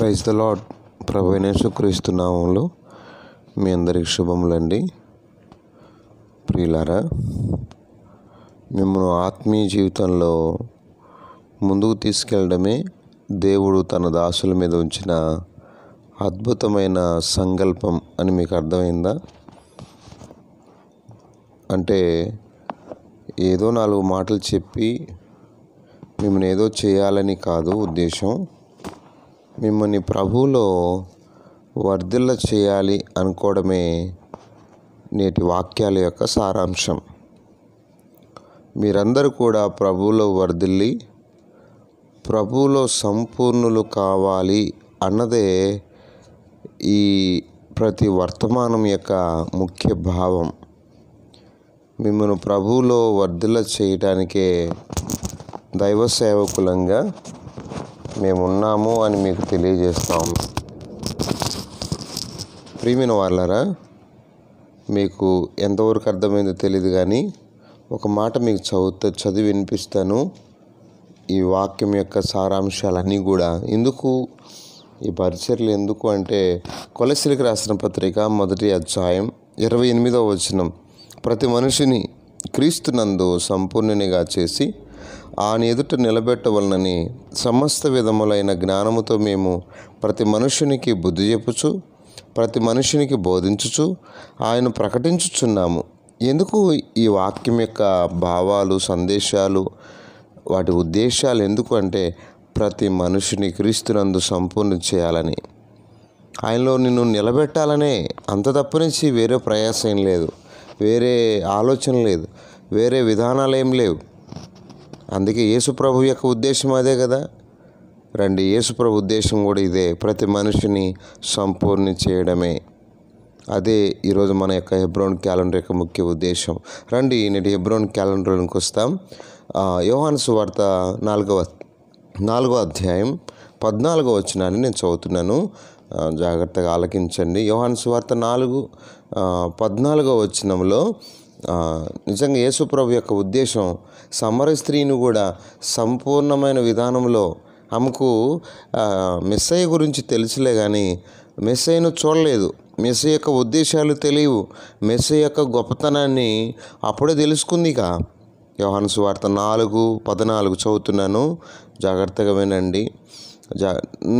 Praise the lord. ప్రభువైన యేసుక్రీస్తు నామములో మీ అందరికి శుభములండి. ప్రియులారా, మిమ్మల్ని ఆత్మీయ జీవితంలో ముందుకు తీసుకెళ్ళడమే దేవుడు తన దాసుల మీద ఉంచిన అద్భుతమైన సంకల్పం అని మీకు అర్థమైందా? అంటే ఏదో 4 మాటలు చెప్పి మిమ్మల్ని ఏదో చేయాలని కాదు ఉద్దేశం. మిమ్మల్ని ప్రభువులో వర్ధిల్ల చేయాలి అనుకోవడమే నేటి వాక్యాల యొక్క సారాంశం. మీరందరూ కూడా ప్రభువులో వర్ధిల్లి ప్రభువులో సంపూర్ణులు కావాలి అన్నదే ఈ ప్రతి వర్తమానం యొక్క ముఖ్య భావం. మిమ్మల్ని ప్రభువులో వర్ధిల్ల చేయటానికే దైవ సేవకులంగా మేమున్నాము అని మీకు తెలియజేస్తాం. ప్రియమైన వాళ్ళారా, మీకు ఎంతవరకు అర్థమైందో తెలియదు, కానీ ఒక మాట మీకు చదివి వినిపిస్తాను. ఈ వాక్యం యొక్క సారాంశాలన్నీ కూడా ఎందుకు, ఈ పరిచర్లు ఎందుకు అంటే, కొలస్సీలకు రాసిన పత్రిక 1వ అధ్యాయం 28వ వచనం, ప్రతి మనిషిని క్రీస్తునందు సంపూర్ణునిగా చేసి ఆయన ఎదుట నిలబెట్టవలనని సమస్త విధములైన జ్ఞానముతో మేము ప్రతి మనుషునికి బుద్ధి చెప్పుచు ప్రతి మనుషునికి బోధించుచు ఆయన ప్రకటించుచున్నాము. ఎందుకు ఈ వాక్యం యొక్క భావాలు, సందేశాలు, వాటి ఉద్దేశాలు ఎందుకు అంటే, ప్రతి మనుషుని క్రీస్తునందు సంపూర్ణ చేయాలని, ఆయనలో నిన్ను నిలబెట్టాలనే. అంత తప్పనించి వేరే ప్రయాసం ఏం లేదు, వేరే ఆలోచన లేదు, వేరే విధానాలు ఏం లేవు. అందుకే యేసుప్రభు యొక్క ఉద్దేశం అదే కదా. రండి, యేసుప్రభు ఉద్దేశం కూడా ఇదే, ప్రతి మనిషిని సంపూర్ణ చేయడమే. అదే ఈరోజు మన యొక్క హెబ్రోన్ క్యాలెండర్ యొక్క ముఖ్య ఉద్దేశం. రండి, నేటి హెబ్రోన్ క్యాలెండర్లోకి వస్తాం. యోహాను సువార్త 4వ అధ్యాయం 14వ వచనాన్ని నేను చదువుతున్నాను, జాగ్రత్తగా ఆలకించండి. యోహాను సువార్త 4:14వ వచనంలో నిజంగా యేసుప్రభు యొక్క ఉద్దేశం సమరయ స్త్రీని కూడా సంపూర్ణమైన విధానంలో, ఆమెకు మెస్సయ్య గురించి తెలుసులే కానీ మెస్సయ్యను చూడలేదు, మెస్సయ్య యొక్క ఉద్దేశాలు తెలియవు, మెస్సయ్య యొక్క గొప్పతనాన్ని అప్పుడే తెలుసుకుంది. ఇక యోహాను సువార్త 4:14 చదువుతున్నాను, జాగ్రత్తగా వినండి.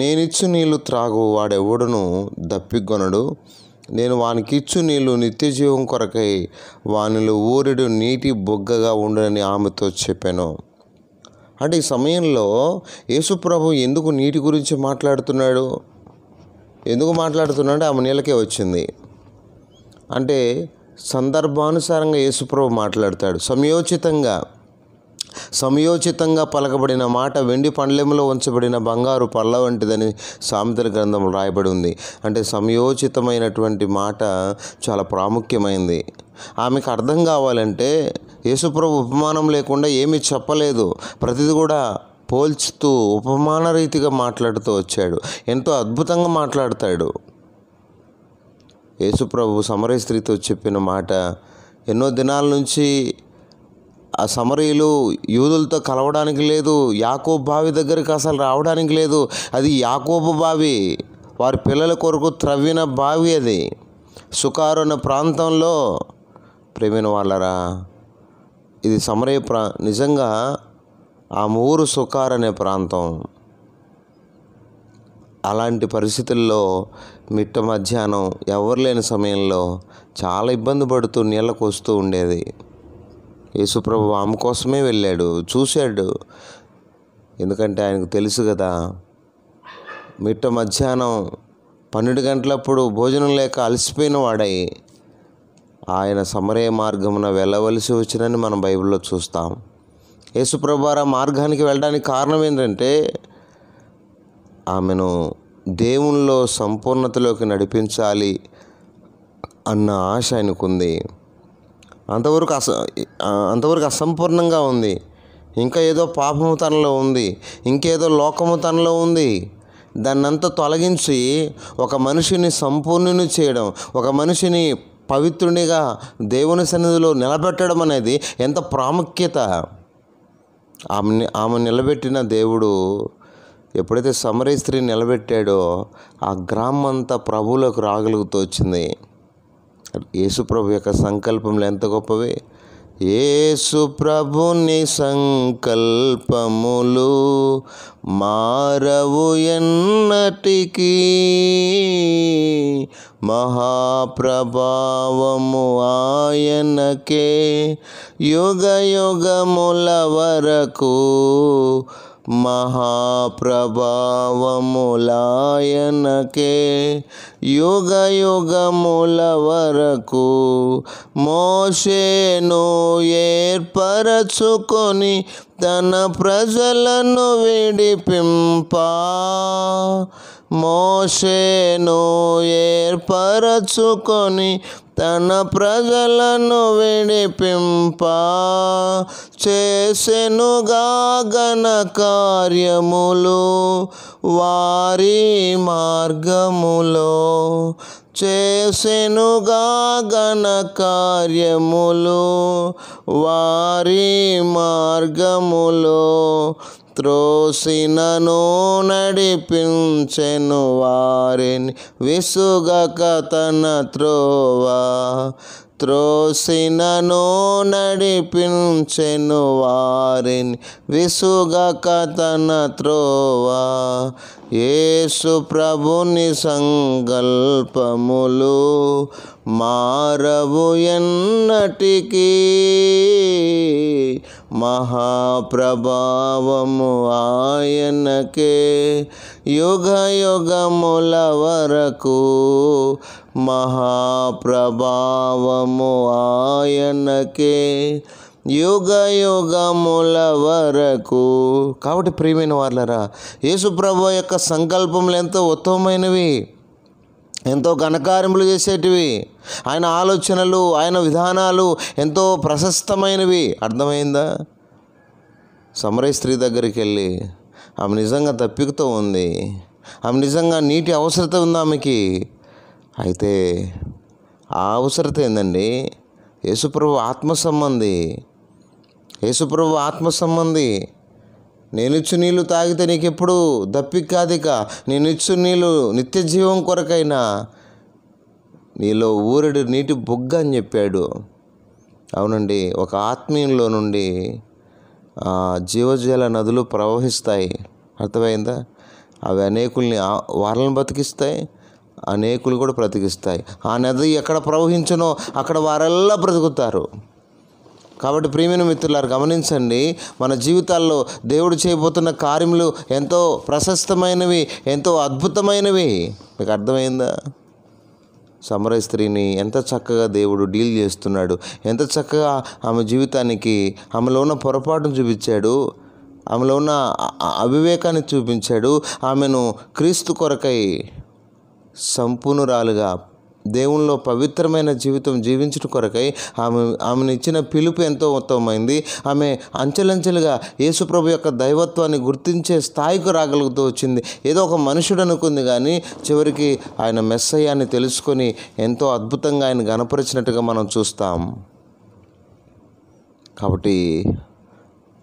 నేనిచ్చు నీళ్లు త్రాగు వాడెవడును దప్పికొనడు, నేను వానికి ఇచ్చు నీళ్లు నిత్య జీవం కొరకై వానిలో ఊరెడు నీటి బొగ్గగా ఉండునని ఆమెతో చెప్పాను. అంటే ఈ సమయంలో యేసుప్రభు ఎందుకు నీటి గురించి మాట్లాడుతున్నాడు? ఎందుకు మాట్లాడుతున్నాడు? ఆమె నీళ్ళకే వచ్చింది. అంటే సందర్భానుసారంగా యేసుప్రభు మాట్లాడతాడు. సమయోచితంగా పలకబడిన మాట వెండి పండ్లెములో ఉంచబడిన బంగారు పళ్ళ వంటిదని సామెతల గ్రంథంలో రాయబడి ఉంది. అంటే సమయోచితమైనటువంటి మాట చాలా ప్రాముఖ్యమైంది. ఆమెకు అర్థం కావాలంటే యేసుప్రభు ఉపమానం లేకుండా ఏమీ చెప్పలేదు, ప్రతిదీ కూడా పోల్చుతూ ఉపమాన రీతిగా మాట్లాడుతూ వచ్చాడు. ఎంతో అద్భుతంగా మాట్లాడతాడు. యేసుప్రభు సమరయ స్త్రీతో చెప్పిన మాట, ఎన్నో దినాల నుంచి ఆ సమరయులు యూదులతో కలవడానికి లేదు, యాకోబు బావి దగ్గరికి అసలు రావడానికి లేదు. అది యాకోబు బావి, వారి పిల్లల కొరకు త్రవ్విన బావి. అది సుకారు అనే ప్రాంతంలో. ప్రేమైన వాళ్ళరా, ఇది సమరయ నిజంగా ఆ ఊరు సుకారు అనే ప్రాంతం. అలాంటి పరిస్థితుల్లో మిట్ట మధ్యాహ్నం ఎవరు లేని సమయంలో చాలా ఇబ్బంది పడుతూ నీళ్ళకు వస్తూ ఉండేది. యేసుప్రభు ఆమె కోసమే వెళ్ళాడు, చూశాడు. ఎందుకంటే ఆయనకు తెలుసు కదా, మిట్ట మధ్యాహ్నం 12 గంటలప్పుడు భోజనం లేక అలసిపోయిన వాడై ఆయన సమరయ మార్గమున వెళ్ళవలసి వచ్చినని మనం బైబిల్లో చూస్తాం. యేసుప్రభు ఆ మార్గానికి వెళ్ళడానికి కారణం ఏంటంటే, ఆమెను దేవునిలో సంపూర్ణతలోకి నడిపించాలి అన్న ఆశ ఆయనకుంది. అంతవరకు అసంపూర్ణంగా ఉంది. ఇంకా ఏదో పాపము తనలో ఉంది, ఇంకేదో లోకము తనలో ఉంది. దాన్నంతా తొలగించి ఒక మనిషిని సంపూర్ణుని చేయడం, ఒక మనిషిని పవిత్రునిగా దేవుని సన్నిధిలో నిలబెట్టడం అనేది ఎంత ప్రాముఖ్యత. ఆమె నిలబెట్టిన దేవుడు ఎప్పుడైతే సమరయ స్త్రీని నిలబెట్టాడో ఆ గ్రామం అంతా ప్రభువులోకి రాగలుగుతూ వచ్చింది. యేసుప్రభు యొక్క సంకల్పములు ఎంత గొప్పవి! యేసు ప్రభుని సంకల్పములు మారవు ఎన్నటికీ, మహాప్రభావము ఆయనకే యుగ యుగముల వరకు, మహాప్రభావములాయనకే యుగ యుగముల వరకు. మోషేను ఏర్పరచుకొని తన ప్రజలను విడిపింపా, మోషేను ఏర్పరచుకొని తన ప్రజలను విడిపింపా, చేసెనుగా ఘన కార్యములు వారి మార్గములో, చేసెనుగా ఘన కార్యములు వారి మార్గములో. త్రోసినను నడిపించెను వారిని విసుగక తన త్రోవ, త్రోసినను నడిపించెను వారిని విసుగక తన త్రోవ. యేసు ప్రభుని సంకల్పములు మారవు ఎన్నటికీ, మహాప్రభావము ఆయనకే యుగ యుగముల వరకు, మహాప్రభావము ఆయనకే యుగ యుగముల వరకు. కాబట్టి ప్రియమైన వాళ్ళరా, యేసు ప్రభు యొక్క సంకల్పములు ఎంతో ఉత్తమమైనవి, ఎంతో ఘనకార్యములు చేసేటివి. ఆయన ఆలోచనలు, ఆయన విధానాలు ఎంతో ప్రశస్తమైనవి. అర్థమైందా? సమరయ స్త్రీ దగ్గరికి వెళ్ళి ఆమె నిజంగా దప్పికతో ఉంది, ఆమె నిజంగా నీటి అవసరత ఉంది ఆమెకి. అయితే ఆ అవసరత ఏందండి? యేసుప్రభు ఆత్మ సంబంధి, యేసుప్రభు ఆత్మ సంబంధి. నేనిచ్చు నీళ్ళు తాగితే నీకెప్పుడు దప్పిక కాదిక, నేనిచ్చు నీళ్ళు నిత్య జీవం కొరకైనా నీలో ఊరెడు నీటి బుగ్గ అని చెప్పాడు. అవునండి, ఒక ఆత్మీయంలో నుండి జీవజల నదులు ప్రవహిస్తాయి. అర్థమైందా? అవి అనేకుల్ని వాళ్ళని బతికిస్తాయి, అనేకులు కూడా బ్రతికిస్తాయి. ఆ నది ఎక్కడ ప్రవహించునో అక్కడ వారెల్లా బ్రతుకుతారు. కాబట్టి ప్రియమైన మిత్రులారు, గమనించండి, మన జీవితాల్లో దేవుడు చేయబోతున్న కార్యములు ఎంతో ప్రశస్తమైనవి, ఎంతో అద్భుతమైనవి. మీకు అర్థమైందా? సమరయ స్త్రీని ఎంత చక్కగా దేవుడు డీల్ చేస్తున్నాడు, ఎంత చక్కగా ఆమె జీవితానికి, ఆమెలో ఉన్న పొరపాటును చూపించాడు, ఆమెలో ఉన్న అవివేకాన్ని చూపించాడు. ఆమెను క్రీస్తు కొరకై సంపూర్ణురాలుగా దేవునిలో పవిత్రమైన జీవితం జీవించడం కొరకై ఆమెను ఇచ్చిన పిలుపు ఎంతో ఉత్తమమైంది. ఆమె అంచెలంచెలుగా యేసుప్రభు యొక్క దైవత్వాన్ని గుర్తించే స్థాయికి రాగలుగుతూ వచ్చింది. ఏదో ఒక మనుషుడు అనుకుంది, కానీ చివరికి ఆయన మెస్సయ్యాన్ని తెలుసుకొని ఎంతో అద్భుతంగా ఆయన గణపరిచినట్టుగా మనం చూస్తాం. కాబట్టి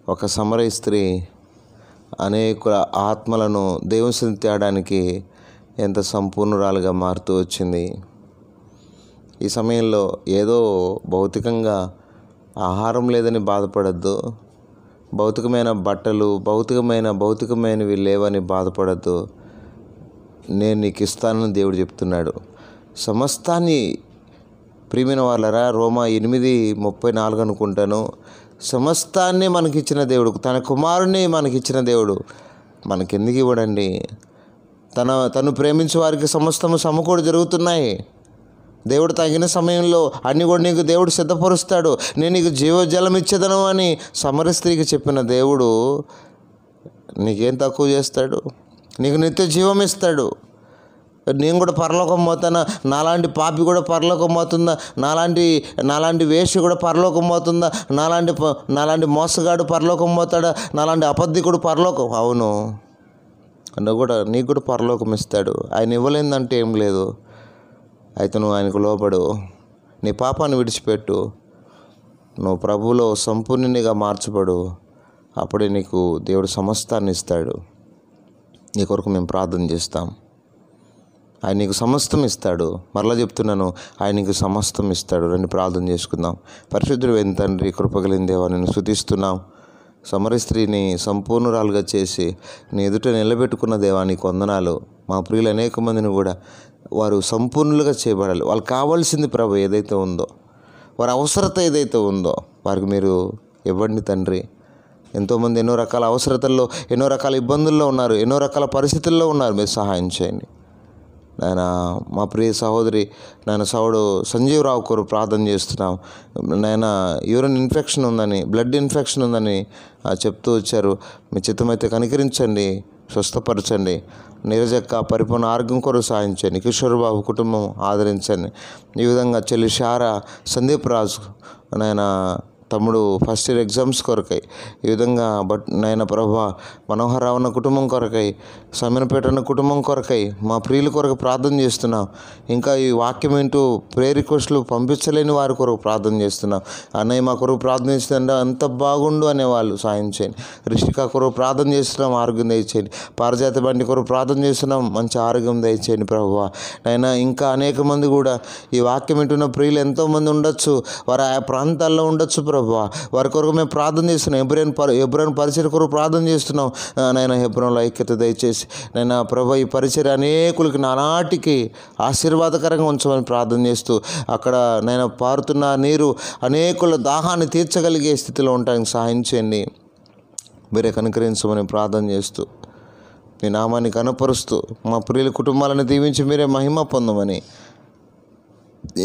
ఒక సమరయ స్త్రీ అనేక ఆత్మలను దేవుని సన్నిధికి తేడానికి ఎంత సంపూర్ణురాలుగా మారుతూ వచ్చింది. ఈ సమయంలో ఏదో భౌతికంగా ఆహారం లేదని బాధపడద్దు, భౌతికమైన బట్టలు, భౌతికమైనవి లేవని బాధపడద్దు. నేను నీకు ఇస్తానని దేవుడు చెప్తున్నాడు. సమస్తాన్ని, ప్రియమైన వాళ్ళరా, రోమా 8:34 అనుకుంటాను, సమస్తాన్ని మనకిచ్చిన దేవుడు, తన కుమారుని మనకిచ్చిన దేవుడు మనకెందుకు ఇవ్వడండి? తను ప్రేమించే వారికి సమస్తము సమకూడి జరుగుతున్నాయి. దేవుడు తగిన సమయంలో అన్ని కూడా నీకు దేవుడు సిద్ధపరుస్తాడు. నేను నీకు జీవజలం ఇచ్చేదను అని సమరయ స్త్రీకి చెప్పిన దేవుడు నీకేం తక్కువ చేస్తాడు? నీకు నిత్య జీవం ఇస్తాడు. నేను కూడా పరలోకం పోతానా? నాలాంటి పాపి కూడా పరలోకం పోతుందా? నాలాంటి వేషి కూడా పరలోకం పోతుందా? నాలాంటి మోసగాడు పరలోకం పోతాడా? నాలాంటి అబద్ధికుడు పరలోకం? అవును, నీకు కూడా పరలోకం ఇస్తాడు. ఆయన ఇవ్వలేదంటే ఏం లేదు. అయితే నువ్వు ఆయనకు లోబడు, నీ పాపాన్ని విడిచిపెట్టు, నువ్వు ప్రభువులో సంపూర్ణునిగా మార్చబడు. అప్పుడే నీకు దేవుడు సమస్తాన్ని ఇస్తాడు. నీ కొరకు మేము ప్రార్థన చేస్తాం. ఆయన నీకు సమస్తం ఇస్తాడు. మరలా చెప్తున్నాను, ఆయన నీకు సమస్తం ఇస్తాడు. రండి ప్రార్థన చేసుకుందాం. పరిశుద్ధుడైన తండ్రి, కృపగలిగిన దేవా, నిన్ను స్తుతిస్తున్నాం. సమర స్త్రీని సంపూర్ణురాలుగా చేసి నీ ఎదుట నిలబెట్టుకున్న దేవా, నీకు వందనాలు. మా ప్రియులు అనేక మందిని కూడా వారు సంపూర్ణులుగా చేయబడాలి. వాళ్ళకి కావాల్సింది ప్రభు ఏదైతే ఉందో, వారి అవసరత ఏదైతే ఉందో వారికి మీరు ఇవ్వండి తండ్రి. ఎంతోమంది ఎన్నో రకాల అవసరతల్లో, ఎన్నో రకాల ఇబ్బందుల్లో ఉన్నారు, ఎన్నో రకాల పరిస్థితుల్లో ఉన్నారు. మీరు సహాయం చేయండి నాయన. మా ప్రియ సహోదరి నాయన సౌడు సంజీవరావు కొరకు ప్రార్థన చేస్తున్నాం నాయన. యూరిన్ ఇన్ఫెక్షన్ ఉందని, బ్లడ్ ఇన్ఫెక్షన్ ఉందని చెప్తూ వచ్చారు. మీ చిత్తమైతే కనికరించండి, స్వస్థపరచండి. నీరజక్క పరిపూర్ణ ఆరోగ్యం కొరకు సాధించండి. కిషోర్ బాబు కుటుంబం ఆదరించండి. ఈ విధంగా చెల్లి షారా, సందీప్ రాజు నాయన తమ్ముడు ఫస్ట్ ఇయర్ ఎగ్జామ్స్ కొరకై, ఈ విధంగా నాయన ప్రభా మనోహరరావు అన్న కుటుంబం కొరకై, సమీనపేట అన్న కుటుంబం కొరకై, మా ప్రియుల కొరకు ప్రార్థన చేస్తున్నాం. ఇంకా ఈ వాక్యం ఏంటూ ప్రేయర్ రిక్వెస్ట్లు పంపించలేని వారి కొరకు ప్రార్థన చేస్తున్నాం. అన్నయ్య మా కొరకు ప్రార్థన చేస్తుంటే అంత బాగుండు అనేవాళ్ళు సాయం చేయండి. రిషికా కొరకు ప్రార్థన చేస్తున్నాం, ఆరోగ్యం దయచేయండి. పారిజాత బండి కొరకు ప్రార్థన చేస్తున్నాం, మంచి ఆరోగ్యం దయచేయండి ప్రభువా. అయినా ఇంకా అనేక మంది కూడా ఈ వాక్యం వింటున్న ప్రియులు ఎంతోమంది ఉండొచ్చు, వారు ఆ ప్రాంతాల్లో ఉండొచ్చు ప్రభు. వారి కొరకు మేము ప్రార్థన చేస్తున్నాం. హెబ్రోన్ పరిచర్య కొరకు ప్రార్థన చేస్తున్నాం నాయన. హెబ్రోన్లో ఐక్యత దయచేసి నాయన ప్రభు, ఈ పరిచర్య అనేకులకి నానాటికి ఆశీర్వాదకరంగా ఉంచమని ప్రార్థన చేస్తూ, అక్కడ నేను పారుతున్న నీరు అనేకుల దాహాన్ని తీర్చగలిగే స్థితిలో ఉండడానికి సహాయం చేయండి. మీరే కనుకరించమని ప్రార్థన చేస్తూ, మీ నామాన్ని కనపరుస్తూ, మా ప్రియుల కుటుంబాలను దీవించి మీరే మహిమ పొందమని,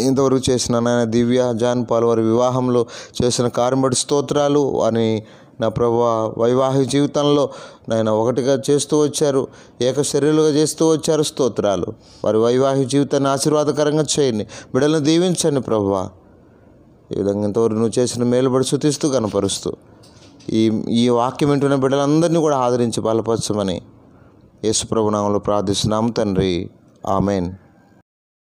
ఇంతవరకు చేసిన నాయన దివ్య, జాన్ పాల్ వారి వివాహంలో చేసిన కార్యబడి స్తోత్రాలు. అని నా ప్రభువా వైవాహిక జీవితంలో నాయన ఒకటిగా చేస్తూ వచ్చారు, ఏక శరీరులుగా చేస్తూ వచ్చారు. స్తోత్రాలు. వారి వైవాహిక జీవితాన్ని ఆశీర్వాదకరంగా చేయండి, బిడ్డలను దీవించండి ప్రభువా. ఈ విధంగా ఇంతవరకు నువ్వు చేసిన మేలుబడి స్తుతిస్తూ కనపరుస్తూ, ఈ వాక్యం వింటున్న బిడ్డలందరినీ కూడా ఆదరించి బలపరచమని యేసు ప్రభు నామములో ప్రార్థిస్తున్నాము తండ్రి. ఆమెన్.